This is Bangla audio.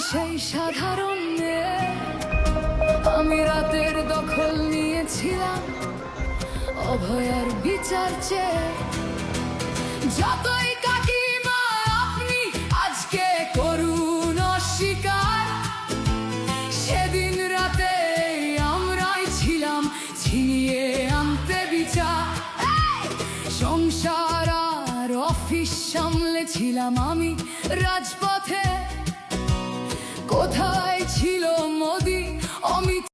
সেই সাধারণ মেয়ে, আমি রাতের দখল নিয়েছিলাম অভয়ার বিচার চেয়ে। যতই কাকিমা আপনি আজকে করুন অস্বীকার, সেদিন রাতে আমরাই ছিলাম ছিনিয়ে আনতে বিচার। সংসার আর অফিস সামলেছিলাম আমি রাজপথে। কোথায় ছিল মোদি, অমিত